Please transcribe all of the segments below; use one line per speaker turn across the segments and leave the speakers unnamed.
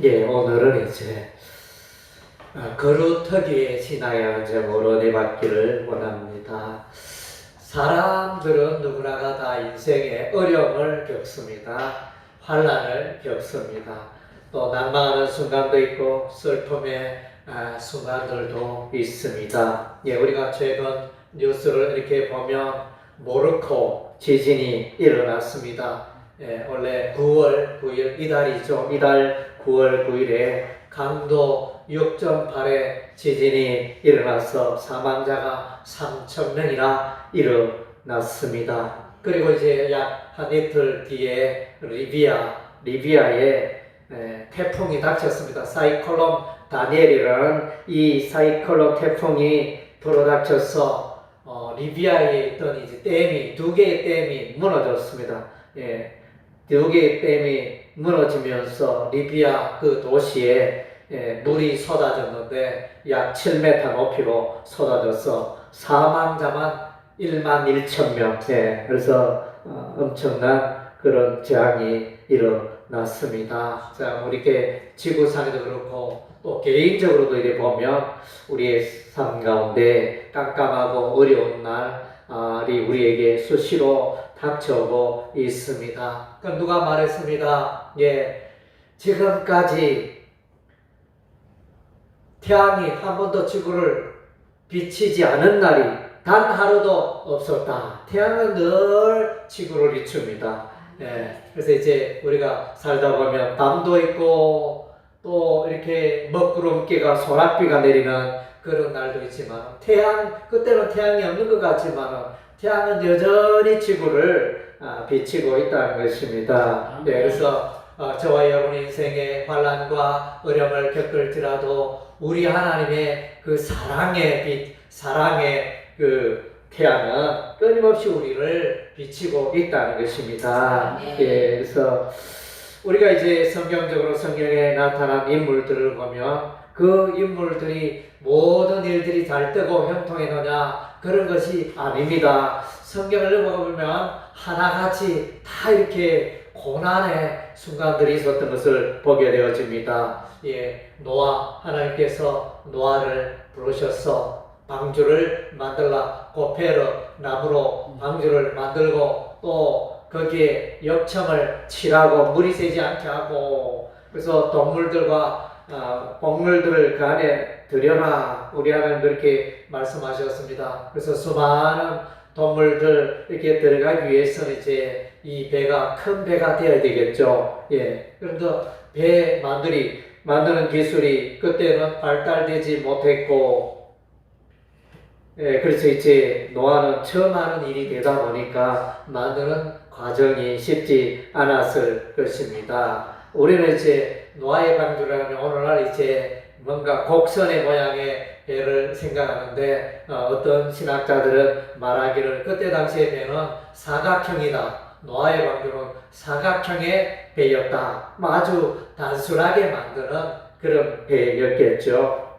예, 오늘은 이제 거루터기에 지나야 제목으로 내받기를 원합니다. 사람들은 누구나가 다 인생에 어려움을 겪습니다. 환난을 겪습니다. 또 낭망하는 순간도 있고 슬픔의 순간들도 있습니다. 예, 우리가 최근 뉴스를 이렇게 보면 모로코 지진이 일어났습니다. 예, 원래 9월 9일 이달이죠. 이달 9월 9일에 강도 6.8의 지진이 일어나서 사망자가 3,000명이나 일어났습니다. 그리고 이제 약 한 이틀 뒤에 리비아에 태풍이 닥쳤습니다. 사이클론 다니엘이라는 이 사이클론 태풍이 들어닥쳐서 리비아에 있던 이제 댐이 두 개의 댐이 무너졌습니다. 예, 두 개의 댐이 무너지면서 리비아 그 도시에 물이 쏟아졌는데 약 7m 높이로 쏟아져서 사망자만 1만 1천 명. 그래서 엄청난 그런 재앙이 일어났습니다. 자, 이렇게 지구상에도 그렇고 또 개인적으로도 이렇게 보면 우리의 삶 가운데 깜깜하고 어려운 날이 우리에게 수시로 닥쳐오고 있습니다. 그럼 누가 말했습니다. 예, 지금까지 태양이 한 번도 지구를 비치지 않은 날이 단 하루도 없었다. 태양은 늘 지구를 비춥니다. 예, 그래서 이제 우리가 살다 보면 밤도 있고 또 이렇게 먹구름기가 소낙비가 내리는 그런 날도 있지만 그때는 태양이 없는 것 같지만 태양은 여전히 지구를 비치고 있다는 것입니다. 네, 그래서 저와 여러분 인생의 환난과 어려움을 겪을지라도 우리 하나님의 그 사랑의 빛, 사랑의 그 태양은 끊임없이 우리를 비치고 있다는 것입니다. 예, 그래서 우리가 이제 성경적으로 성경에 나타난 인물들을 보면 그 인물들이 모든 일들이 잘 되고 형통했느냐 그런 것이 아닙니다. 성경을 읽어보면 하나같이 다 이렇게 고난의 순간들이 있었던 것을 보게 되어집니다. 예, 하나님께서 노아를 부르셔서 방주를 만들라 고페르 나무로 방주를 만들고 또 거기에 역청을 칠하고 물이 새지 않게 하고 그래서 동물들과 곡물들을 그 안에 들여라 우리 하나님 그렇게 말씀하셨습니다. 그래서 수많은 동물들 이렇게 들어가기 위해서는 이제 이 배가 큰 배가 되어야 되겠죠. 예. 그런데 배 만드는 기술이 그때는 발달되지 못했고 그래서 이제 노아는 처음 하는 일이 되다 보니까 만드는 과정이 쉽지 않았을 것입니다. 우리는 이제 노아의 방주라면 오늘날 이제 뭔가 곡선의 모양의 배를 생각하는데 어떤 신학자들은 말하기를 그때 당시의 배는 사각형이다. 노아의 방주는 사각형의 배였다. 아주 단순하게 만드는 그런 배였겠죠.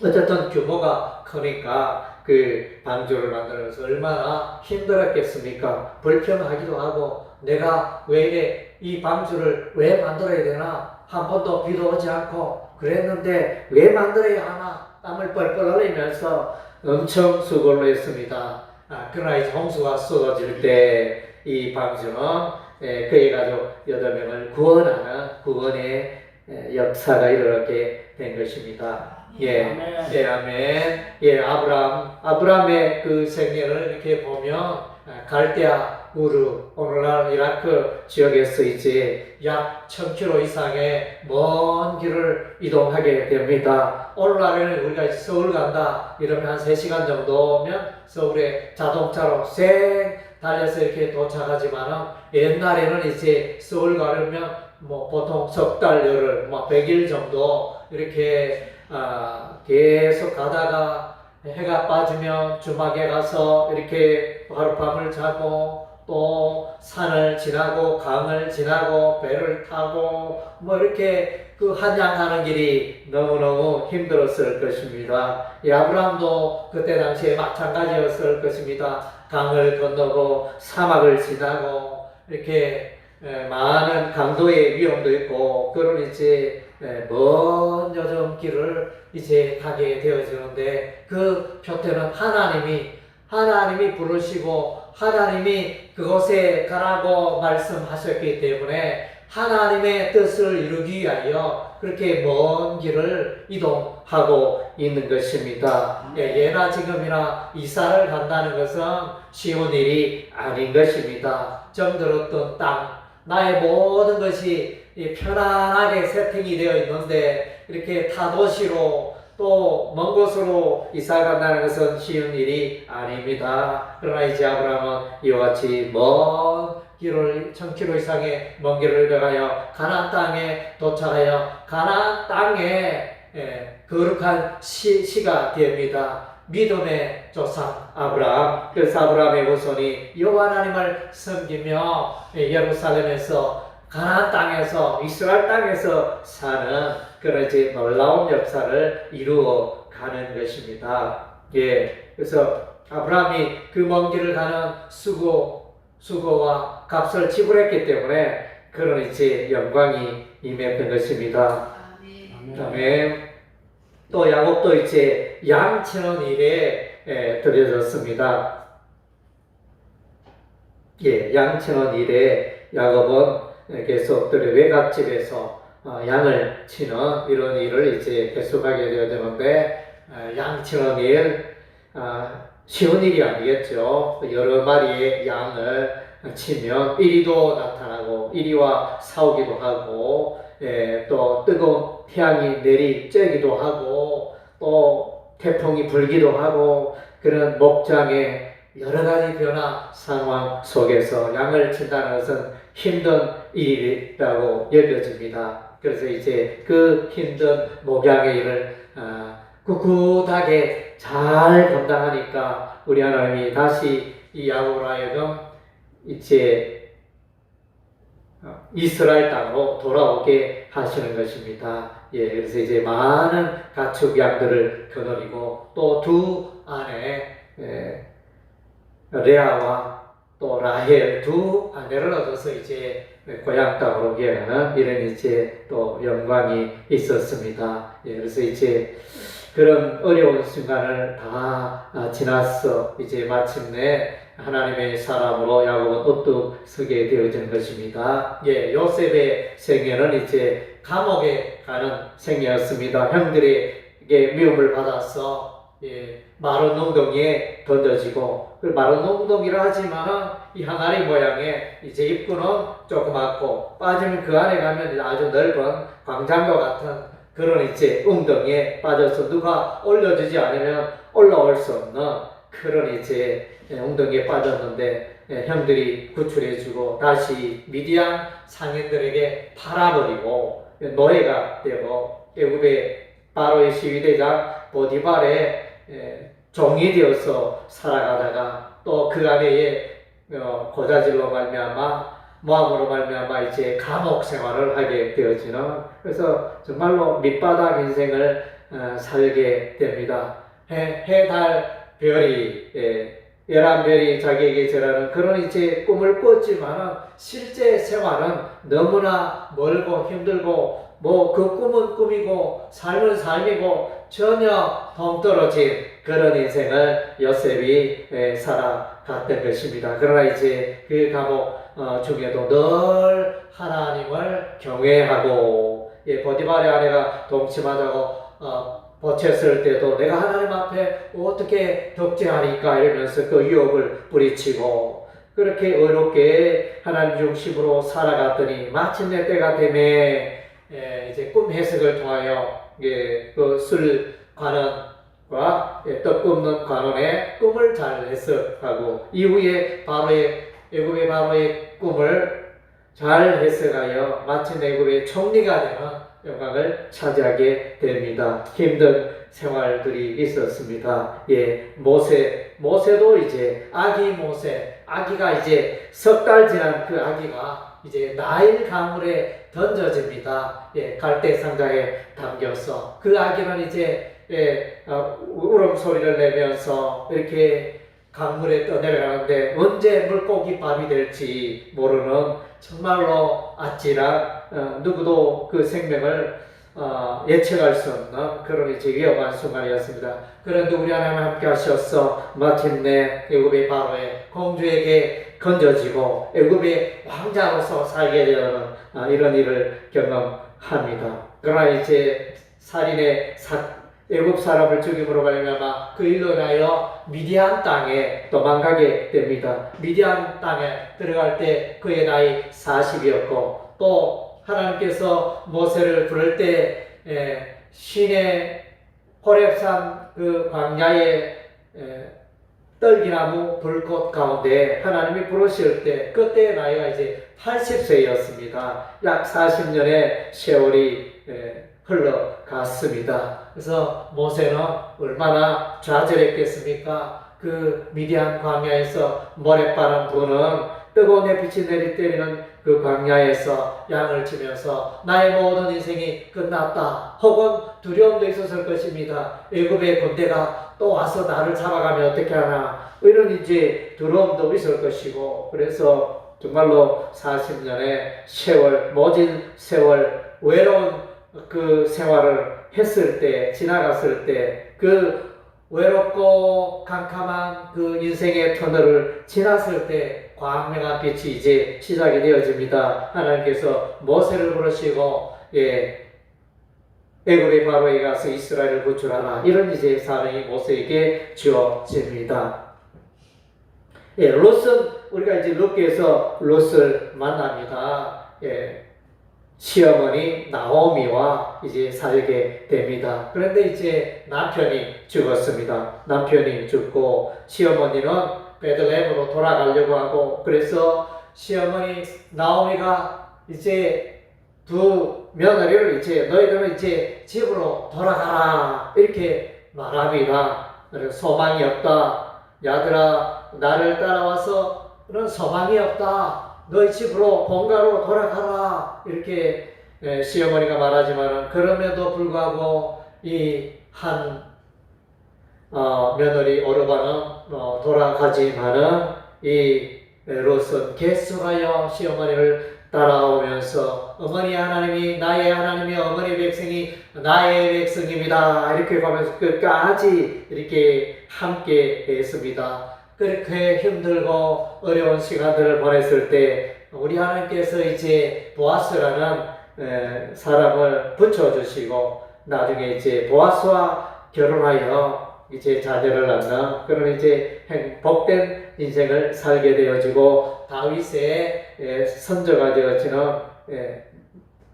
어쨌든 규모가 크니까 그 방주를 만들어서 얼마나 힘들었겠습니까? 불평하기도 하고 내가 왜 이래 이 방주를 왜 만들어야 되나? 한 번도 비도 오지 않고 그랬는데 왜 만들어야 하나? 땀을 뻘뻘 흘리면서 엄청 수고를 했습니다. 그러나 이제 홍수가 쏟아질 때 이 방주는 그의 가족 8명을 구원하는 구원의 역사가 이렇게 된 것입니다. 예, 아멘. 예, 아멘. 예, 아브라함의 그 생애를 이렇게 보면 갈대아 우르, 오늘날 이라크 지역에서 이제 약 1000km 이상의 먼 길을 이동하게 됩니다. 오늘날에는 우리가 서울 간다 이러면 한 3시간 정도면 서울에 자동차로 쌩 달려서 이렇게 도착하지만은 옛날에는 이제 서울 가려면 보통 석 달, 열흘, 100일 정도 이렇게 계속 가다가 해가 빠지면 주막에 가서 이렇게 하룻밤을 자고 또 산을 지나고 강을 지나고 배를 타고 이렇게 그 한양하는 길이 너무너무 힘들었을 것입니다. 아브라함도 그때 당시에 마찬가지였을 것입니다. 강을 건너고 사막을 지나고 이렇게 많은 강도의 위험도 있고 그런 이제 먼 여정 길을 이제 가게 되어지는데 그 표태는 하나님이 부르시고 하나님이 그곳에 가라고 말씀하셨기 때문에 하나님의 뜻을 이루기 위하여 그렇게 먼 길을 이동하고 있는 것입니다. 예나 지금이나 이사를 간다는 것은 쉬운 일이 아닌 것입니다. 정들었던 땅, 나의 모든 것이 편안하게 세팅이 되어 있는데 이렇게 타도시로 또 먼 곳으로 이사 간다는 것은 쉬운 일이 아닙니다. 그러나 이제 아브라함은 이와 같이 먼 길을 1000km 이상의 먼 길을 걸어가여 가나안 땅에 도착하여 가나안 땅에 거룩한 시가 됩니다. 믿음의 조상 아브라함. 그래서 아브라함의 후손이 여호와 하나님을 섬기며 예루살렘에서 가나안 땅에서 이스라엘 땅에서 사는 그런 이제 놀라운 역사를 이루어 가는 것입니다. 그래서 아브라함이 그 먼 길을 가는 수고와 값을 지불했기 때문에 그런 이제 영광이 임했던 것입니다. 아멘. 또 야곱도 이제 양 치는 일에 들여졌습니다. 양 치는 일에 야곱은 계속들의 외갓집에서 양을 치는 이런 일을 이제 계속하게 되어야 되는데 양 치는 일 쉬운 일이 아니겠죠. 여러 마리의 양을 치면 이리도 나타나고 이리와 싸우기도 하고 또 뜨거운 태양이 내리쬐기도 하고 또 태풍이 불기도 하고 그런 목장의 여러 가지 변화 상황 속에서 양을 친다는 것은 힘든 일이라고 여겨집니다. 그래서 이제 그 힘든 목양의 일을 꿋꿋하게 잘 감당하니까 우리 하나님이 다시 이 야곱으로 하여금 이제 이스라엘 땅으로 돌아오게 하시는 것입니다. 그래서 이제 많은 가축 양들을 거느리고 또 두 아내 레아와 또 라헬 두 아내를 얻어서 이제 고향 땅으로 귀환하는 이런 이제 또 영광이 있었습니다. 그래서 이제 그런 어려운 순간을 다 지나서 이제 마침내 하나님의 사람으로 야곱은 우뚝 서게 되어진 것입니다. 요셉의 생애는 이제 감옥에 가는 생애였습니다. 형들에게 미움을 받아서 마른 웅덩이에 던져지고 그 마른 웅덩이라 하지만 이 항아리 모양의 이제 입구는 조그맣고 빠지면 그 안에 가면 아주 넓은 광장과 같은 그런 이제 웅덩이에 빠져서 누가 올려주지 않으면 올라올 수 없는 그런 이제 웅덩이에 빠졌는데 형들이 구출해주고 다시 미디안 상인들에게 팔아버리고 노예가 되고 애굽의 바로의 시위대장 보디발의 종이 되어서 살아가다가 또 그 안에 고자질로 말미암아 모함으로 말미암아 이제 감옥 생활을 하게 되어지는 그래서 정말로 밑바닥 인생을 살게 됩니다. 해, 달, 별이 11별이 자기에게 절하는 그런 이제 꿈을 꿨지만 실제 생활은 너무나 멀고 힘들고 뭐 그 꿈은 꿈이고 삶은 삶이고 전혀 동떨어진 그런 인생을 요셉이 살아갔던 것입니다. 그러나 이제 그 감옥 중에도 늘 하나님을 경외하고 보디발의 아내가 동침하자고 버텼을 때도 내가 하나님 앞에 어떻게 덕죄하리까 이러면서 그 유혹을 뿌리치고 그렇게 의롭게 하나님 중심으로 살아갔더니 마침내 때가 되매 이제 꿈 해석을 통하여 그 술 관원과 떡 굽는 관원의 꿈을 잘 해석하고 이후에 애굽의 바로의 꿈을 잘 해석하여 마침내 애굽의 총리가 되는 영광을 차지하게 됩니다. 힘든 생활들이 있었습니다. 모세도 이제 아기가 이제 석 달 지난 그 아기가 이제 나일 강물에 던져집니다. 갈대 상자에 담겨서 그 아기는 이제 울음소리를 내면서 이렇게 강물에 떠내려가는데 언제 물고기 밥이 될지 모르는 정말로 아찔한 누구도 그 생명을 예측할 수 없는 그런 이제 위험한 순간이었습니다. 그런데 우리 하나님 함께 하셔서 마침내 애굽의 바로의 공주에게 건져지고 애굽의 왕자로서 살게 되는 이런 일을 경험합니다. 그러나 이제 살인의 애굽 사람을 죽임으로 말미암아 그 일로 인하여 미디안 땅에 도망가게 됩니다. 미디안 땅에 들어갈 때 그의 나이 40이었고 또 하나님께서 모세를 부를 때 시내 호렙산 그 광야의 떨기나무 불꽃 가운데 하나님이 부르실 때 그때의 나이가 이제 80세였습니다. 약 40년의 세월이 흘러갔습니다. 그래서 모세는 얼마나 좌절했겠습니까? 그 미디안 광야에서 모래바람 부는 뜨거운 햇빛이 내리때리는 그 광야에서 양을 치면서 나의 모든 인생이 끝났다. 혹은 두려움도 있었을 것입니다. 애굽의 군대가 또 와서 나를 잡아가면 어떻게 하나. 이런 이제 두려움도 있을 것이고 그래서 정말로 40년의 세월, 모진 세월, 외로운 그 생활을 했을 때, 지나갔을 때 그 외롭고 캄캄한 그 인생의 터널을 지났을 때 광명한 빛이 이제 시작이 되어집니다. 하나님께서 모세를 부르시고 애굽의 바로에 가서 이스라엘을 구출하라. 이런 이제 사명이 모세에게 주어집니다. 롯은 우리가 이제 룻기에서 롯을 만납니다. 시어머니 나오미와 이제 살게 됩니다. 그런데 이제 남편이 죽었습니다. 남편이 죽고 시어머니는 베들레헴으로 돌아가려고 하고 그래서 시어머니 나오미가 이제 두 며느리를 이제 너희들은 이제 집으로 돌아가라 이렇게 말합니다. 소망이 없다. 야들아 나를 따라와서 너는 소망이 없다. 너희 집으로 본가로 돌아가라 이렇게 시어머니가 말하지만 그럼에도 불구하고 이 한 며느리 오르바는 돌아가지만은 이 롯은 계속하여 시어머니를 따라오면서 어머니 하나님이 나의 하나님이 어머니 백성이 나의 백성입니다 이렇게 가면서 끝까지 이렇게 함께 했습니다. 그렇게 힘들고 어려운 시간들을 보냈을 때 우리 하나님께서 이제 보아스라는 사람을 붙여주시고 나중에 이제 보아스와 결혼하여 이제 자녀를 낳는 그런 이제 복된 인생을 살게 되어지고 다윗의 선조가 되어지는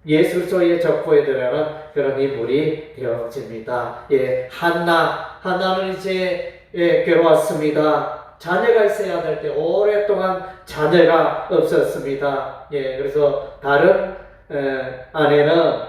예술소의 적보에 들어가는 그런 인물이 되어집니다. 한나는 이제 괴로웠습니다. 자녀가 있어야 될 때 오랫동안 자녀가 없었습니다. 그래서 다른 아내는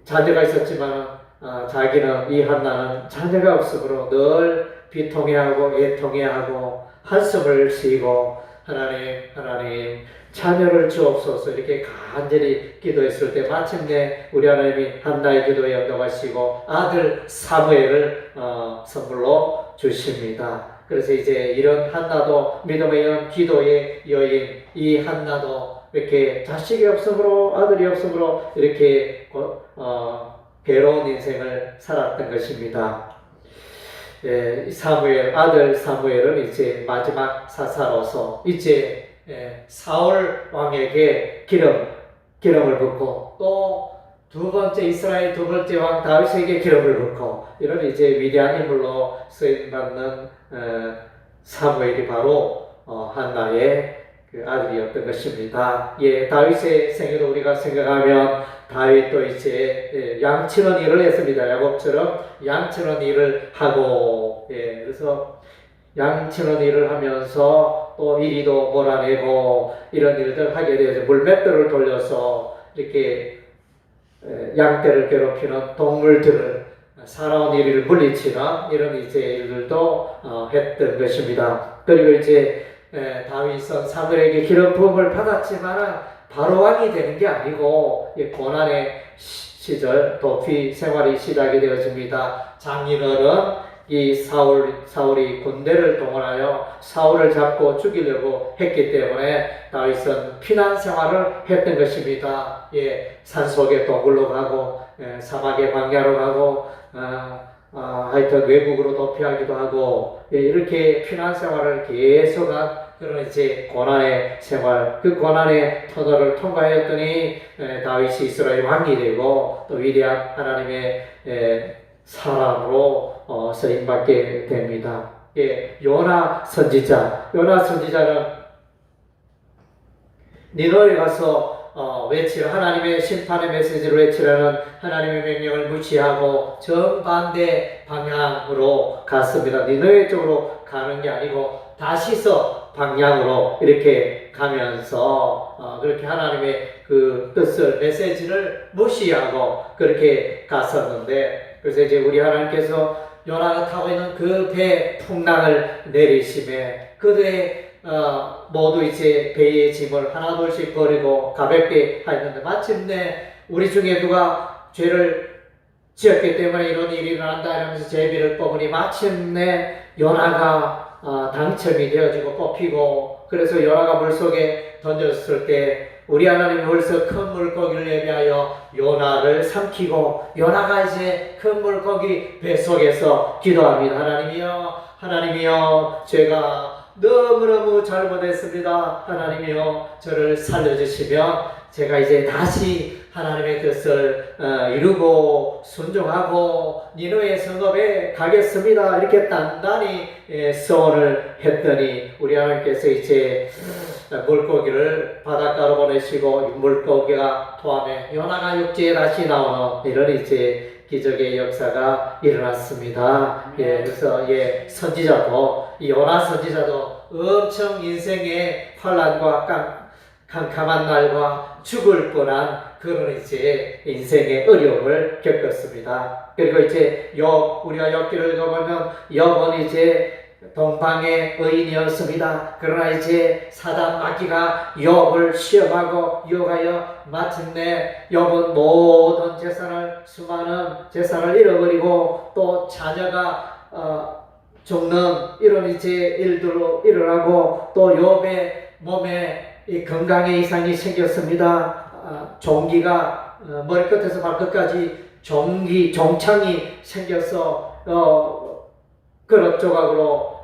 자녀가 있었지만 자기는 이 한나는 자녀가 없으므로 늘 비통해하고 애통해하고 한숨을 쉬고 하나님 자녀를 주옵소서 이렇게 간절히 기도했을 때 마침내 우리 하나님이 한나의 기도에 응답하시고 아들 사무엘을 선물로 주십니다. 그래서 이제 이런 한나도 믿음의 여인, 기도의 여인 이 한나도 이렇게 자식이 없으므로 아들이 없으므로 이렇게 괴로운 인생을 살았던 것입니다. 아들 사무엘은 이제 마지막 사사로서 이제 사울 왕에게 기름을 붓고 또 두 번째 이스라엘 두 번째 왕 다윗에게 기름을 붓고 이런 이제 위대한 인물로 쓰임받는 사무엘이 바로 한나의 그 아들이었던 것입니다. 다윗의 생애도 우리가 생각하면 다윗도 이제 양치는 일을 했습니다. 야곱처럼 양치는 일을 하고 그래서 양치는 일을 하면서 또 이리도 몰아내고 이런 일들 하게 되어서 물맷돌을 돌려서 이렇게 양떼를 괴롭히는 동물들을 살아온 이리를 물리치는 이런 이제 일들도 했던 것입니다. 그리고 이제 다윗은 사무엘에게 기름 부음을 받았지만 바로 왕이 되는 게 아니고 고난의 시절 도피 생활이 시작이 되어집니다. 장인어른 이 사울이 군대를 동원하여 사울을 잡고 죽이려고 했기 때문에 다윗은 피난 생활을 했던 것입니다. 예, 산속에 동굴로 가고, 사막의 광야로 가고, 하여튼 외국으로 도피하기도 하고, 예, 이렇게 피난 생활을 계속한 그런 이제 고난의 생활, 그 고난의 터널을 통과했더니 다윗이 이스라엘 왕이 되고 또 위대한 하나님의 사람으로 쓰임받게 됩니다. 예, 요나 선지자는 니느웨에 가서 외치라, 하나님의 심판의 메시지를 외치라는 하나님의 명령을 무시하고 정반대 방향으로 갔습니다. 니느웨 쪽으로 가는 게 아니고 다시서 방향으로 이렇게 가면서 그렇게 하나님의 그 뜻을, 메시지를 무시하고 그렇게 갔었는데, 그래서 이제 우리 하나님께서 요나가 타고 있는 그 배 풍랑을 내리심에 그들의 모두 이제 배의 짐을 하나둘씩 버리고 가볍게 하였는데, 마침내 우리 중에 누가 죄를 지었기 때문에 이런 일이 일어난다 이러면서 제비를 뽑으니 마침내 요나가 당첨이 되어지고 뽑히고, 그래서 요나가 물속에 던졌을 때 우리 하나님이 벌써 큰 물고기를 예비하여 요나를 삼키고, 요나가 이제 큰 물고기 뱃속에서 기도합니다. 하나님이여 제가 너무너무 잘못했습니다. 하나님이여 저를 살려주시면 제가 이제 다시 하나님의 뜻을 이루고 순종하고 니느웨 성읍에 가겠습니다. 이렇게 단단히 소원을 했더니 우리 하나님께서 이제 물고기를 바닷가로 보내시고 물고기가 토함에 요나가 육지에 다시 나오는 이런 이제 기적의 역사가 일어났습니다. 예, 그래서 선지자도, 이 요나 선지자도 엄청 인생의 환난과 캄캄한 날과 죽을 뻔한 그런 이제 인생의 어려움을 겪었습니다. 그리고 이제 우리가 욥기를 읽어보면 욥은 이제 동방의 의인이었습니다. 그러나 이제 사단 마귀가 욥을 시험하고 유혹하여 마침내 욥은 모든 수많은 재산을 잃어버리고 또 자녀가 죽는 이런 이제 일들로 일어나고, 또 욥의 몸에 이 건강에 이상이 생겼습니다. 종기가 머리끝에서 발끝까지 종창이 생겨서 그릇 조각으로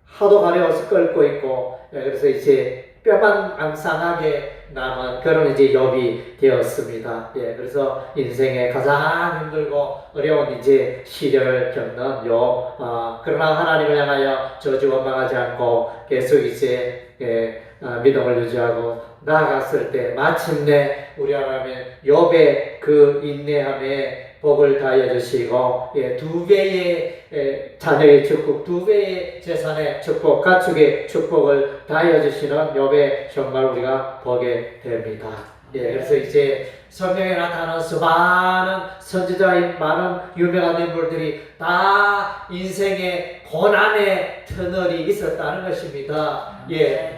하도 가려워서 끓고 있고, 그래서 이제 뼈만 앙상하게 남은 그런 이제 욥이 되었습니다. 그래서 인생의 가장 힘들고 어려운 이제 시련을 겪는 욥. 그러나 하나님을 향하여 저주원망하지 않고 계속 이제 믿음을 유지하고 나아갔을 때 마침내 우리 하나님의 욥의 그 인내함에 복을 다하여 주시고, 두 배의 자녀의 축복, 두 배의 재산의 축복, 가축의 축복을 다하여 주시는 욥의 정말 우리가 보게 됩니다. 그래서 이제 성경에 나타나는 수많은 선지자의 많은 유명한 인물들이 다 인생의 고난의 터널이 있었다는 것입니다.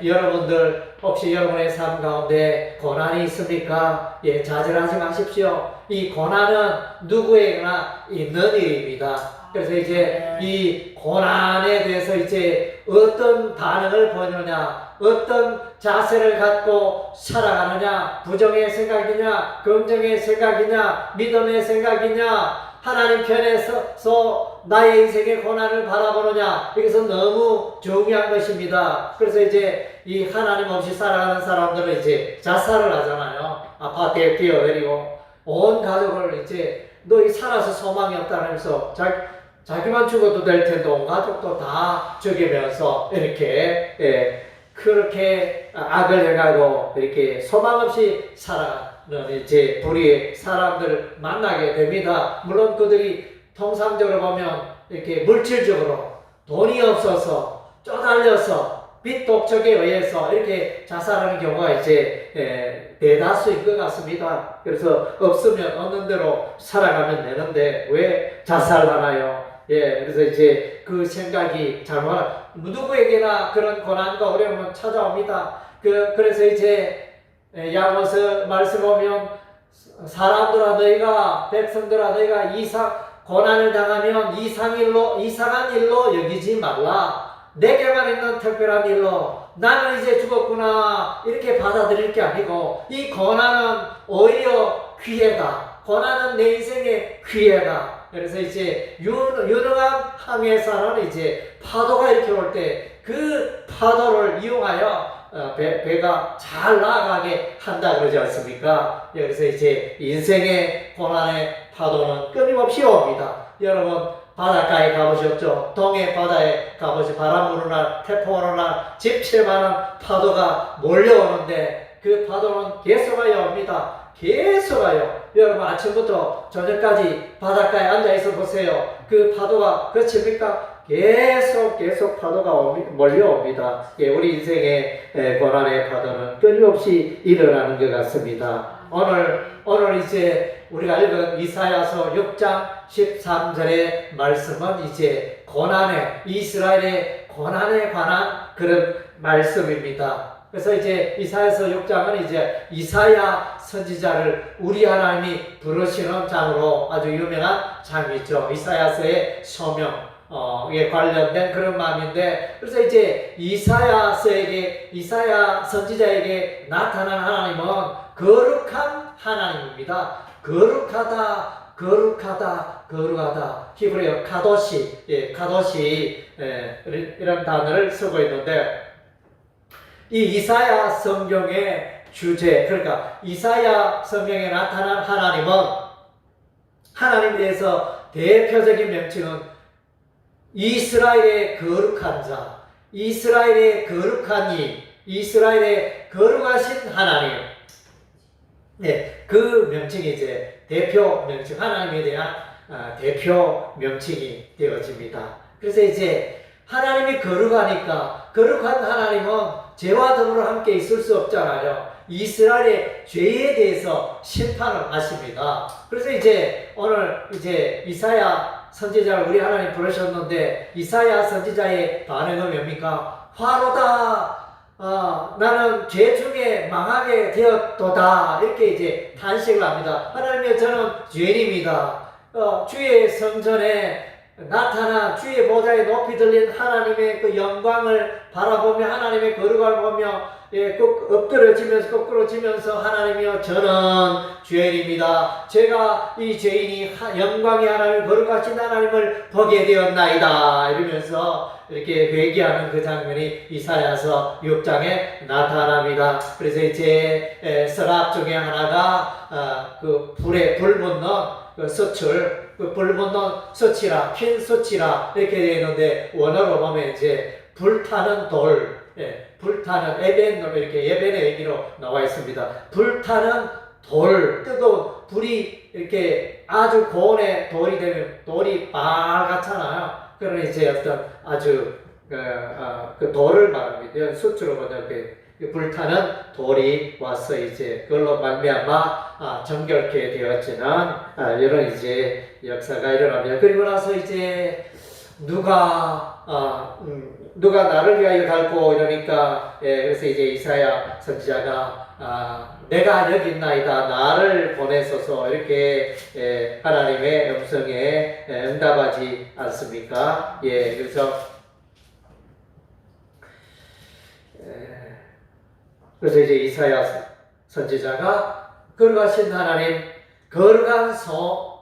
여러분들 혹시 여러분의 삶 가운데 고난이 있습니까? 좌절하지 마십시오. 이 고난은 누구에게나 있는 일입니다. 그래서 이제 이 고난에 대해서 이제 어떤 반응을 보이느냐, 어떤 자세를 갖고 살아가느냐, 부정의 생각이냐, 긍정의 생각이냐, 믿음의 생각이냐, 하나님 편에서 나의 인생의 고난을 바라보느냐, 이것은 너무 중요한 것입니다. 그래서 이제 이 하나님 없이 살아가는 사람들은 이제 자살을 하잖아요. 아파트에 뛰어내리고 온 가족을 이제 너희 살아서 소망이 없다면서 자기만 죽어도 될 텐데 온 가족도 다 죽이면서 이렇게 그렇게 악을 행하고 이렇게 소망 없이 살아가는 이제 불의의 사람들을 만나게 됩니다. 물론 그들이 통상적으로 보면 이렇게 물질적으로 돈이 없어서 쪼달려서 빚 독촉에 의해서 이렇게 자살하는 경우가 이제 대다수인 것 같습니다. 그래서 없으면 없는 대로 살아가면 되는데 왜 자살하나요? 그래서 이제 그 생각이 누구에게나 그런 고난과 어려움은 찾아옵니다. 그래서 이제 야고보서 말씀 보면 사람들아 너희가 백성들아 너희가 고난을 당하면 이상한 일로 여기지 말라. 내게만 있는 특별한 일로 나는 이제 죽었구나 이렇게 받아들일 게 아니고 이 고난은 오히려 기회다. 고난은 내 인생의 기회다. 그래서 이제 유능한 항해사는 이제 파도가 이렇게 올 때 그 파도를 이용하여 배가 잘 나아가게 한다 그러지 않습니까? 그래서 이제 인생의 고난의 파도는 끊임없이 옵니다. 여러분 바닷가에 가보셨죠? 동해 바다에 가보시 바람 부는 날, 태풍 오는 날 집채 많은 파도가 몰려오는데 그 파도는 계속 와요 옵니다. 계속 와요. 여러분 아침부터 저녁까지 바닷가에 앉아 있어 보세요. 그 파도가 그렇습니까? 계속 파도가 몰려옵니다. 예, 우리 인생의 고난의 파도는 끊임없이 일어나는 것 같습니다. 오늘 이제 우리가 읽은 이사야서 6장 13절의 말씀은 이제 이스라엘의 고난에 관한 그런 말씀입니다. 그래서 이제 이사야서 6장은 이제 이사야 선지자를 우리 하나님이 부르시는 장으로 아주 유명한 장이죠. 이사야서의 소명. 에 관련된 그런 마음인데, 그래서 이제 이사야 선지자에게 나타난 하나님은 거룩한 하나님입니다. 거룩하다. 히브리어 카도시, 이런 단어를 쓰고 있는데, 이 이사야 성경의 주제, 그러니까 이사야 성경에 나타난 하나님은 하나님에 대해서 대표적인 명칭은 이스라엘의 거룩한 자, 이스라엘의 거룩한 이, 이스라엘의 거룩하신 하나님. 네, 그 명칭이 이제 대표 명칭, 하나님에 대한 대표 명칭이 되어집니다. 그래서 이제 하나님이 거룩하니까 거룩한 하나님은 죄와 더불어 함께 있을 수 없잖아요. 이스라엘의 죄에 대해서 심판을 하십니다. 그래서 이제 오늘 이제 이사야 선지자를 우리 하나님 부르셨는데 이사야 선지자의 반응은 뭡니까? 화로다. 나는 죄 중에 망하게 되었도다. 이렇게 이제 탄식을 합니다. 하나님의 저는 죄인입니다. 주의 성전에 나타나 주의 보좌에 높이 들린 하나님의 그 영광을 바라보며 하나님의 거룩을 보며 꼭 거꾸로 지면서 하나님이여 저는 죄인입니다. 제가 이 죄인이 영광의 하나님 거룩하신 하나님을 보게 되었나이다. 이러면서 이렇게 회개하는 그 장면이 이사야서 6장에 나타납니다. 그래서 이제 서랍 중에 하나가 그 불에 불 붙는 그 서출, 그 불 붙는 서치라, 핀 서치라 이렇게 되어 있는데 원어로 보면 이제 불타는 돌, 불타는 에벤으로 이렇게 예벤의 얘기로 나와 있습니다. 불타는 돌, 뜨거운 불이 이렇게 아주 고온의 돌이 되면 돌이 빨갛잖아요. 그러면 이제 어떤 아주 그 돌을 말합니다. 수치로 보면 그 불타는 돌이 와서 이제 그걸로 말미암아 정결케 되었지는 이런 이제 역사가 일어납니다. 그리고 나서 이제 누가 나를 위하여 갈고 이러니까 그래서 이제 이사야 선지자가 내가 여기 있나이다 나를 보내소서 이렇게 하나님의 음성에 응답하지 않습니까? 그래서 이제 이사야 선지자가 거룩하신 하나님, 거룩한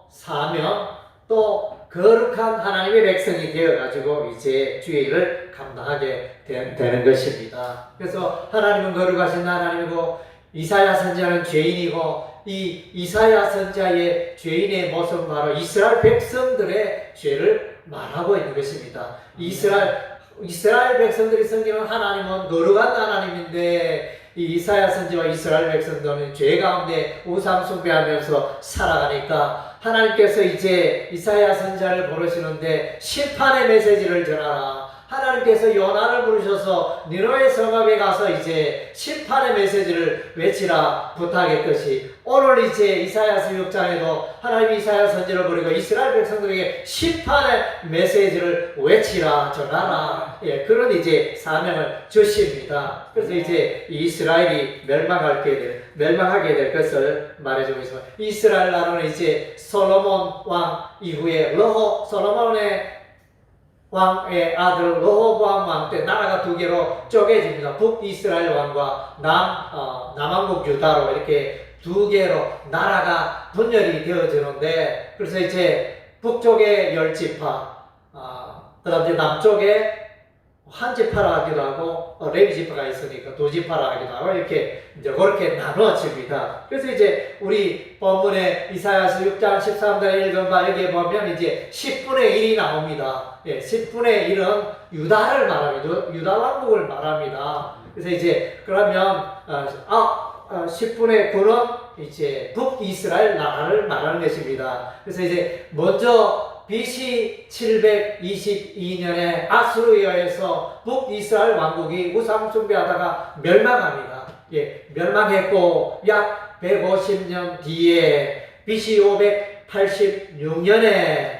사명, 또 거룩한 하나님의 백성이 되어가지고 이제 주의 일을 감당하게 되는 것입니다. 그래서 하나님은 거룩하신 하나님이고 이사야 선지자는 죄인이고 이 이사야 선지자의 죄인의 모습은 바로 이스라엘 백성들의 죄를 말하고 있는 것입니다. 이스라엘 백성들이 섬기는 하나님은 거룩한 하나님인데 이 이사야 선지와 이스라엘 백성들은 죄 가운데 우상 숭배하면서 살아가니까 하나님께서 이제 이사야 선지자를 부르시는데 심판의 메시지를 전하라. 하나님께서 요나를 부르셔서 니느웨 성읍에 가서 이제 심판의 메시지를 외치라 부탁했듯이 오늘 이제 이사야서 6장에도 하나님이 이사야 선지를 부리고 이스라엘 백성들에게 심판의 메시지를 외치라 전하라 그런 이제 사명을 주십니다. 그래서 이제 이스라엘이 멸망하게 될 것을 말해주고 있습니다. 이스라엘 나라는 이제 솔로몬 왕 이후에 솔로몬의 왕의 아들 르호보암 왕 때 나라가 두 개로 쪼개집니다. 북이스라엘 왕과 남왕국 유다로 이렇게 두 개로 나라가 분열이 되어지는데 그래서 이제 북쪽에 10지파, 그 다음 이제 남쪽에 한 지파라 하기도 하고 레위 지파가 있으니까 두 지파라 하기도 하고 이렇게 이제 그렇게 나누어집니다. 그래서 이제 우리 본문에 이사야서 6장 13절에 읽은 바 여기에 보면 이제 10분의 1이 나옵니다. 10분의 1은 유다를 말합니다. 유다 왕국을 말합니다. 그래서 이제 그러면 10분의 9는 이제 북이스라엘 나라를 말하는 것입니다. 그래서 이제 먼저 BC 722년에 아수르에 의해서 북이스라엘 왕국이 우상 숭배하다가 멸망합니다. 멸망했고 약 150년 뒤에 BC 586년에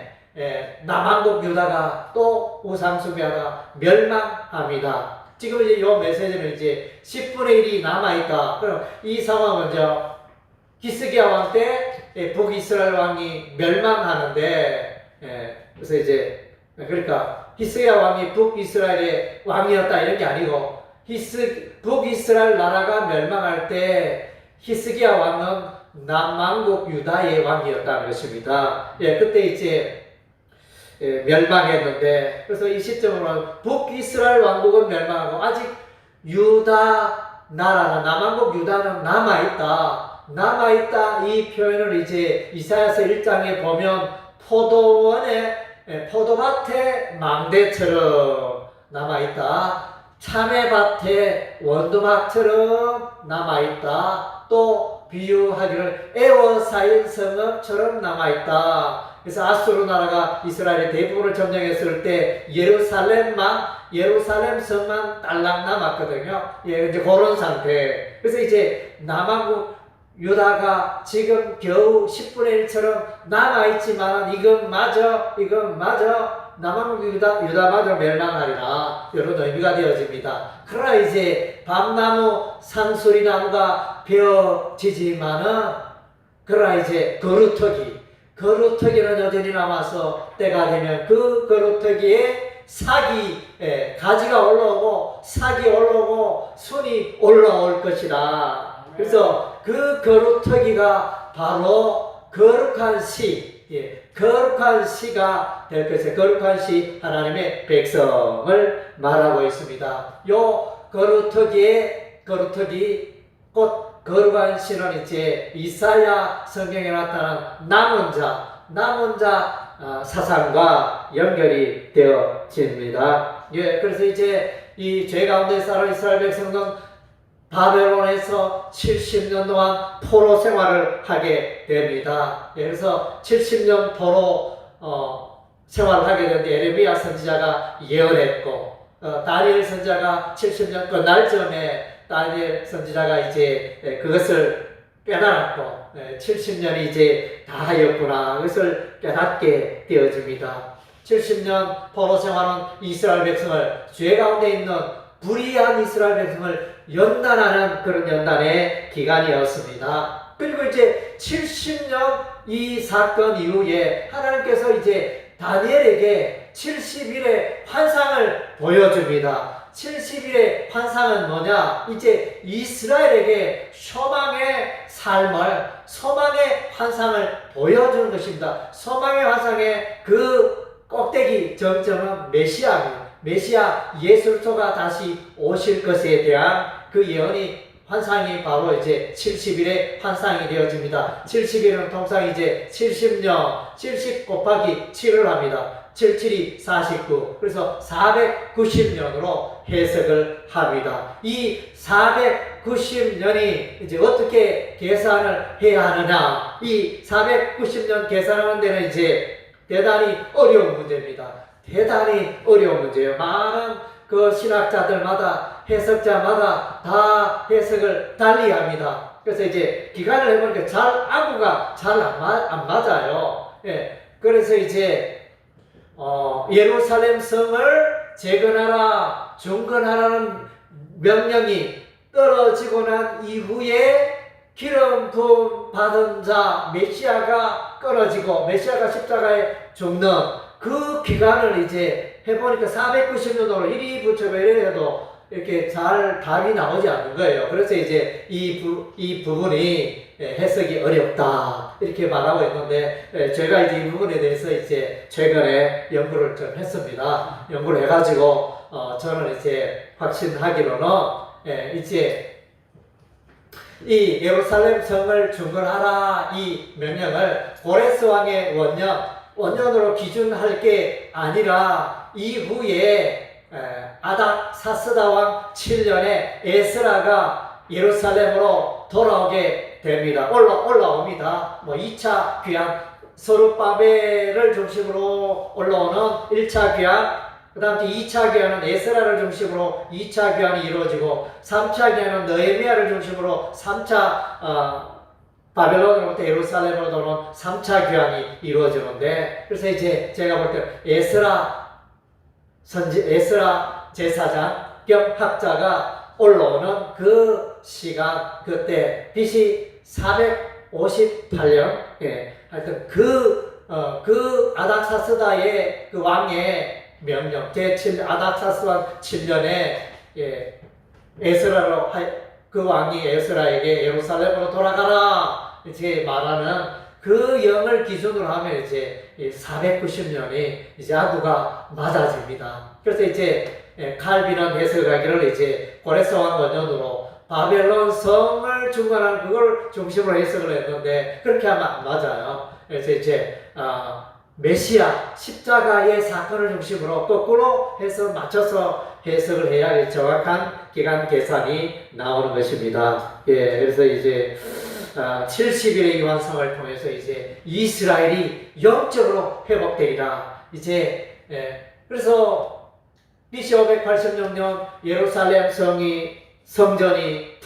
남왕국 유다가 또 우상 숭배하다가 멸망합니다. 지금 이제 이 메시지는 이제 10분의 1이 남아있다. 그럼 이 상황은 히스기야 왕 때 북이스라엘 왕이 멸망하는데 그래서 이제 그러니까 히스기야 왕이 북이스라엘의 왕이었다 이런 게 아니고 북이스라엘 나라가 멸망할 때 히스기야 왕은 남왕국 유다의 왕이었다는 것입니다. 그때 이제 멸망했는데 그래서 이 시점으로는 북이스라엘 왕국은 멸망하고 아직 유다 나라나 남왕국 유다는 남아있다 이 표현을 이제 이사야서 1장에 보면 포도밭의 망대처럼 남아있다. 참외밭의 원두막처럼 남아있다. 또 비유하기를 에워싸인 성읍처럼 남아있다. 그래서 아수르 나라가 이스라엘의 대부분을 점령했을 때 예루살렘 성만 딸랑 남았거든요. 이제 그런 상태. 그래서 이제 남왕국 유다가 지금 겨우 10분의 1처럼 남아있지만 이것마저 남왕국 유다마저 멸망하리라 이런 의미가 되어집니다. 그러나 이제 밤나무 상수리나무가 베어지지만은 그러나 이제 거루터기는 여전히 남아서 때가 되면 그 거루터기에 가지가 올라오고 싹이 올라오고 순이 올라올 것이다. 그래서 그 거루터기가 바로 거룩한 시가 될 것이에요. 거룩한 시 하나님의 백성을 말하고 있습니다. 요 거루터기 곧 거룩한 시는 이제 이사야 성경에 나타난 남은 자 사상과 연결이 되어집니다. 그래서 이제 이 죄 가운데 살아 이스라엘 백성은 바벨론에서 70년 동안 포로 생활을 하게 됩니다. 그래서 70년 포로 생활을 하게 되는데 에레미야 선지자가 예언했고 다니엘 선지자가 70년 끝날 즈음에 다니엘 선지자가 이제 그것을 깨달았고 70년이 이제 다 하였구나 그것을 깨닫게 되어집니다. 70년 포로 생활은 이스라엘 백성을 죄 가운데 있는 불의한 이스라엘 백성을 연단하는 그런 연단의 기간이었습니다. 그리고 이제 70년 이 사건 이후에 하나님께서 이제 다니엘에게 70일의 환상을 보여줍니다. 70일의 환상은 뭐냐? 이제 이스라엘에게 소망의 환상을 보여주는 것입니다. 소망의 환상의 그 꼭대기 정점은 메시아입니다. 메시아 예수 그리스도가 다시 오실 것에 대한 그 예언이 환상이 바로 이제 70일의 환상이 되어집니다. 70일은 통상 이제 70년, 70 곱하기 7을 합니다. 77이 49. 그래서 490년으로 해석을 합니다. 이 490년이 이제 어떻게 계산을 해야 하느냐. 이 490년 계산하는 데는 이제 대단히 어려운 문제입니다. 대단히 어려운 문제예요. 많은 그 신학자들마다 해석자마다 다 해석을 달리 합니다. 그래서 이제 기간을 해보니까 아구가 잘 안 맞아요. 예. 그래서 이제 예루살렘 성을 재건하라, 중건하라는 명령이 떨어지고 난 이후에 기름 부음 받은 자 메시아가 끊어지고 메시아가 십자가에 죽는 그 기간을 이제 해보니까 490년으로 이리 붙여서 이래 해도 이렇게 잘 답이 나오지 않는 거예요. 그래서 이제 이 부분이 해석이 어렵다 이렇게 말하고 있는데, 제가 이제 이 부분에 대해서 이제 최근에 연구를 좀 했습니다. 연구를 해가지고 저는 이제 확신하기로는 이제 이 예루살렘 성을 중건하라 이 명령을 고레스 왕의 원년으로 기준할 게 아니라 이후에 아닥사스다 왕 7년에 에스라가 예루살렘으로 돌아오게 됩니다. 올라옵니다. 2차 귀환, 서룹바벨을 중심으로 올라오는 1차 귀환, 그 다음 2차 귀환은 에스라를 중심으로 2차 귀환이 이루어지고, 3차 귀환은 느헤미야를 중심으로 3차 바벨론으로부터 예루살렘으로 도는 3차 귀환이 이루어지는데, 그래서 이제 제가 볼 때 에스라 제사장 겸 학자가 올라오는 그 시간, 그때 BC 458년, 하여튼 그 아닥사스다의 그 왕의 명령, 아닥사스 왕 7년에 에스라로 그 왕이 에스라에게 예루살렘으로 돌아가라 이렇게 말하는 그 영을 기준으로 하면 이제 490년이 이제 아구가 맞아집니다. 그래서 이제 칼빈은 해석하기를 이제 고레스 왕 원년으로 바벨론 성을 중간한 그걸 중심으로 해석을 했는데, 그렇게 하면 안 맞아요. 그래서 이제 메시아 십자가의 사건을 중심으로 거꾸로 해서 맞춰서 해석을 해야 정확한 기간 계산이 나오는 것입니다. 그래서 이제 70일의 유한성을 통해서 이제 이스라엘이 영적으로 회복되리라. 이제 그래서 BC 586년 예루살렘 성전이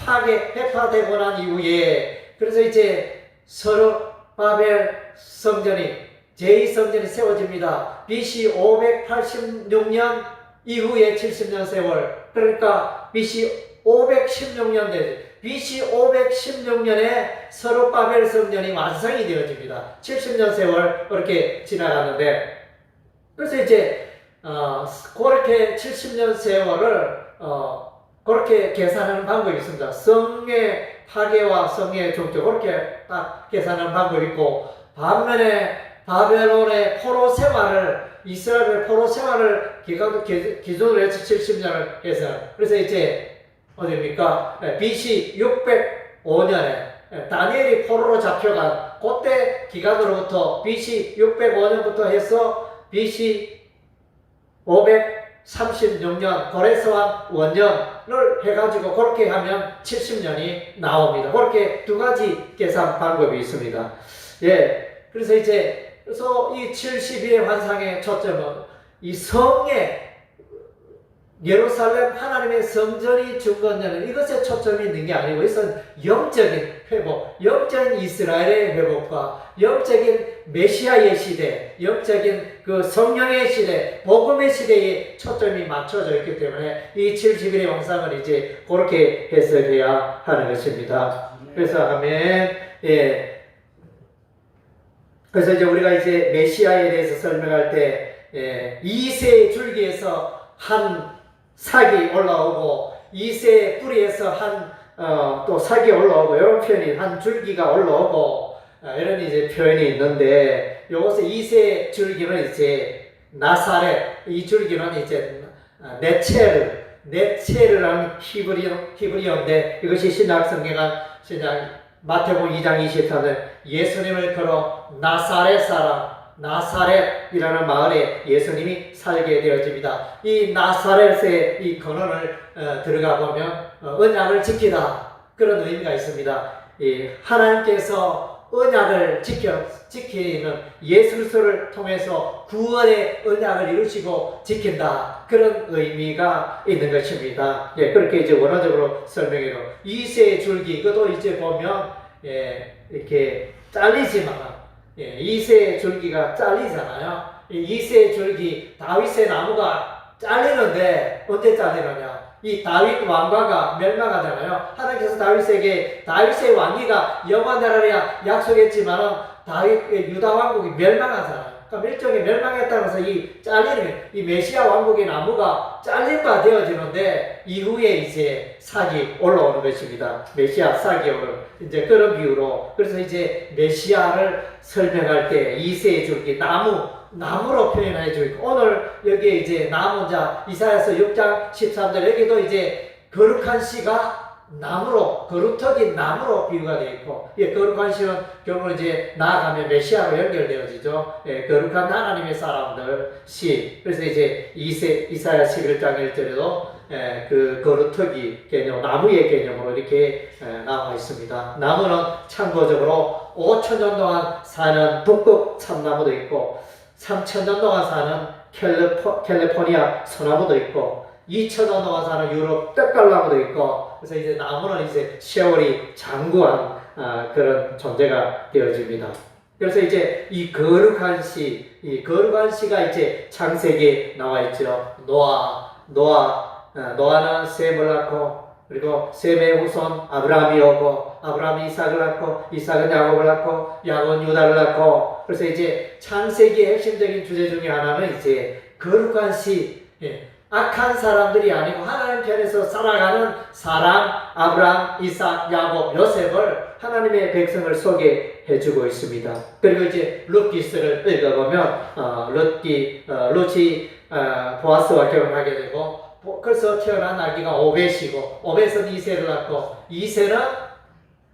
회파되고 난 이후에, 그래서 이제 서룹바벨 성전이 제2성전이 세워집니다. BC 586년 이후에 70년 세월, 그러니까 BC 516년 되죠. BC 516년에 서룹바벨 성전이 완성이 되어집니다. 70년 세월 그렇게 지나가는데, 그래서 이제 그렇게 70년 세월을 그렇게 계산하는 방법이 있습니다. 성의 파괴와 성의 종교, 그렇게 딱 계산하는 방법이 있고, 반면에 바벨론의 포로 생활을, 이스라엘의 포로 생활을 기준으로 해서 70년을 해서, 그래서 이제 어디입니까? BC 605년에 다니엘이 포로로 잡혀간 그때 기간으로부터 BC 605년부터 해서 BC 536년 고레스 왕 원년을 해가지고 그렇게 하면 70년이 나옵니다. 그렇게 두 가지 계산 방법이 있습니다. 그래서 이 70일의 환상의 초점은 이 성의 예루살렘 하나님의 성전이 중건되는 이것에 초점이 있는 게 아니고, 이것은 영적인 회복, 영적인 이스라엘의 회복과 영적인 메시아의 시대, 영적인 그 성령의 시대, 복음의 시대에 초점이 맞춰져 있기 때문에 이 70일의 환상을 이제 그렇게 해석해야 하는 것입니다. 그래서 아멘. 그래서 이제 우리가 이제 메시아에 대해서 설명할 때 2세의 줄기에서 한 삭이 올라오고 2세의 뿌리에서 또 삭이 올라오고, 이런 표현이 한 줄기가 올라오고 이런 이제 표현이 있는데, 요것의 2세 줄기는 이제 나사렛, 이 줄기는 이제 네체르라는 히브리어인데, 이것이 신약 마태복음 2장 24절 예수님을 걸어 나사렛 사람, 나사렛이라는 마을에 예수님이 살게 되어집니다. 이 나사렛의 이 근원을 들어가 보면 언약을 지키다, 그런 의미가 있습니다. 하나님께서 언약을 지키는 예수 그리스도를 통해서 구원의 언약을 이루시고 지킨다. 그런 의미가 있는 것입니다. 예, 그렇게 이제 원어적으로 설명해도 이새의 줄기, 이것도 이제 보면, 예, 이렇게 잘리지만, 예, 이새의 줄기가 잘리잖아요. 이새의 줄기, 다윗의 나무가 잘리는데, 언제 잘리느냐? 이 다윗 왕가가 멸망하잖아요. 하나님께서 다윗에게 다윗의 왕위가 영원한 나라라 약속했지만 유다 왕국이 멸망하잖아요. 그러니까 일종의 멸망했다면서 이 잘리는 이 메시아 왕국의 나무가 잘린 바 되어지는데 이후에 이제 삭이 올라오는 것입니다. 메시아 삭이 오는 이제 그런 비유로, 그래서 이제 메시아를 설명할 때 이새의 줄기 나무로 표현해 주고, 오늘 여기에 이제 나무자 이사야서 6장 13절 여기도 이제 거룩한 씨가 나무로, 거룩터긴 나무로 비유가 되어 있고, 예, 거룩한 씨는 결국은 이제 나아가면 메시아로 연결되어지죠. 예, 거룩한 하나님의 사람들 씨. 그래서 이제 이사야 11장 1절에도 그 거룩터기 개념, 나무의 개념으로 이렇게 나와 있습니다. 나무는 참고적으로 5,000년 동안 사는 북극 참나무도 있고, 3,000년 동안 사는 캘리포니아 소나무도 있고, 2,000년 동안 사는 유럽 떡갈나무도 있고, 그래서 이제 나무는 이제 세월이 장구한 그런 존재가 되어집니다. 그래서 이제 이 거룩한 씨가 이제 창세기에 나와 있죠. 노아는 셈을 낳고, 그리고 셈의 후손 아브라함이 오고, 아브라함이 이삭을 낳고, 이삭은 야곱을 낳고, 야곱은 유다를 낳고, 그래서 이제 창세기의 핵심적인 주제 중에 하나는 이제 거룩한 씨, 예, 악한 사람들이 아니고 하나님 편에서 살아가는 사람, 아브라함, 이삭, 야곱, 요셉을 하나님의 백성을 소개해주고 있습니다. 그리고 이제 룻기스를 읽어보면 룻이 보아스와 결혼하게 되고, 그래서 태어난 아기가 오벳이고, 오벳은 이새를 낳고, 이새는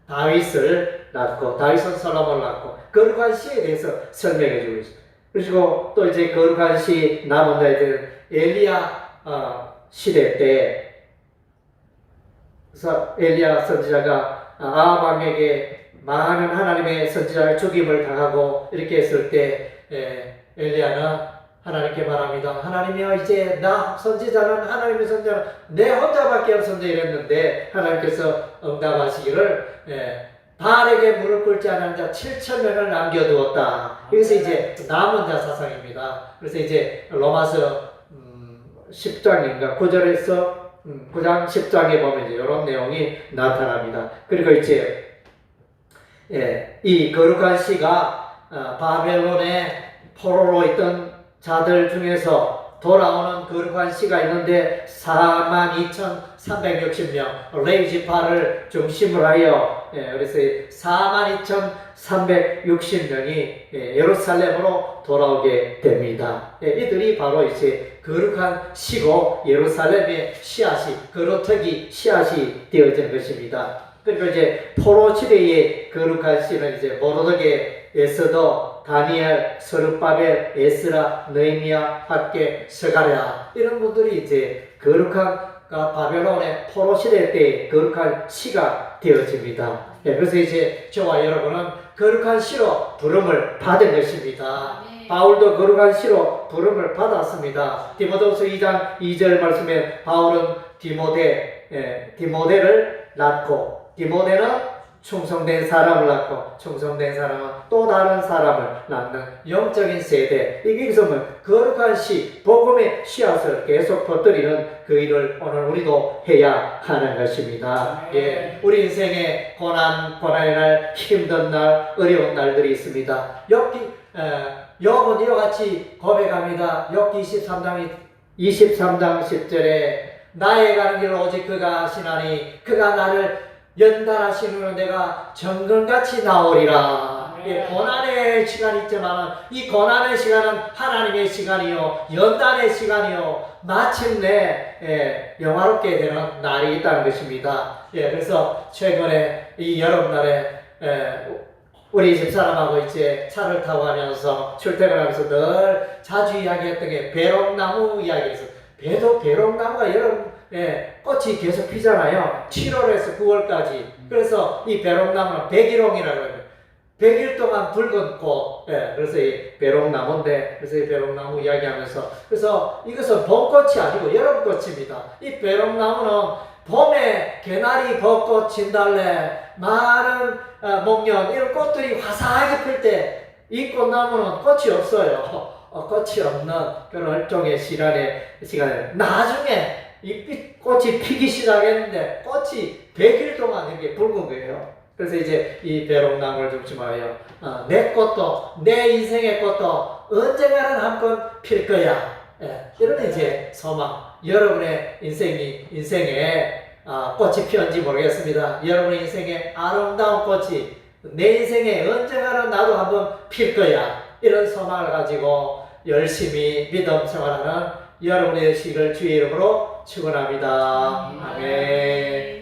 다윗을 낳고, 다윗은 솔로몬을 낳고, 거룩한 씨에 대해서 설명해 주고 있습니다. 그리고 또 이제 거룩한 씨 남은 자들 엘리야 시대 때 엘리야 선지자가 아합 왕에게 많은 하나님의 선지자를 죽임을 당하고 이렇게 했을 때 엘리야는 하나님께 말합니다. 하나님이여, 이제 나 선지자는, 하나님의 선지자는 내 혼자밖에 없습니다 이랬는데, 하나님께서 응답하시기를 바알에게 무릎 꿇지 않은 자 7,000명을 남겨두었다. 여기서 이제 남은 자 사상입니다. 그래서 이제 로마서 10장인가 9절에서 9장 10장에 보면 이제 이런 내용이 나타납니다. 그리고 이제 이 거룩한 씨가 바벨론의 포로로 있던 자들 중에서 돌아오는 거룩한 씨가 있는데 42,360명 레위지파를 중심으로 하여, 그래서 42,360명이 예루살렘으로 돌아오게 됩니다. 이들이 바로 이제 거룩한 씨고 예루살렘의 씨앗이, 거룩터기 씨앗이 되어지는 것입니다. 그리고 이제 포로 시대의 거룩한 씨는 이제 모르드게에서도 다니엘, 서룹바벨, 에스라, 느헤미야, 학개, 스가랴 이런 분들이 이제 거룩한 바벨론의 포로 시대 때 거룩한 씨가 되어집니다. 그래서 이제 저와 여러분은 거룩한 씨로 부름을 받은 것입니다. 바울도 거룩한 씨로 부름을 받았습니다. 디모데후서 2장 2절 말씀에 바울은 디모데를 낳고, 디모데는 충성된 사람을 낳고, 충성된 사람은 또 다른 사람을 낳는 영적인 세대. 여기서 거룩한 씨, 복음의 씨앗을 계속 퍼뜨리는 그 일을 오늘 우리도 해야 하는 것입니다. 예, 우리 인생에 고난의 날, 힘든 날, 어려운 날들이 있습니다. 욥은 이와 같이 고백합니다. 욥기 23장 10절에 나의 가는 길을 오직 그가 하시나니 그가 나를 연단하시는 내가 정금같이 나오리라. 고난의 시간이 있지만 이 고난의 시간은 하나님의 시간이요, 연단의 시간이요, 마침내 영화롭게 되는 날이 있다는 것입니다. 그래서 최근에 이 여름날에 우리 집사람하고 이제 차를 타고 가면서 출퇴근하면서 늘 자주 이야기했던 게 배롱나무 이야기에서, 배롱나무가 여름 꽃이 계속 피잖아요. 7월에서 9월까지. 그래서 이 배롱나무는 백일홍이라고 해요. 100일 동안 붉은 꽃, 예, 그래서 이 배롱나무인데, 그래서 이 배롱나무 이야기하면서, 그래서 이것은 봄꽃이 아니고 여름꽃입니다. 이 배롱나무는 봄에 개나리, 벚꽃, 진달래, 많은 목련 이런 꽃들이 화사하게 필 때 이 꽃나무는 꽃이 없어요. 꽃이 없는 그런 일종의 시간에 나중에 이 꽃이 피기 시작했는데 꽃이 100일 동안 이렇게 붉은 거예요. 그래서 이제 이 배롱나무를 중심하여 내 꽃도 내 인생의 꽃도 언젠가는 한번 필 거야. 예, 이런 이제 소망. 여러분의 인생에 꽃이 피었는지 모르겠습니다. 여러분의 인생에 아름다운 꽃이 내 인생에 언젠가는 나도 한번 필 거야. 이런 소망을 가지고 열심히 믿음 생활하는 여러분의 되시기를 주의 이름으로 축원합니다. 아멘.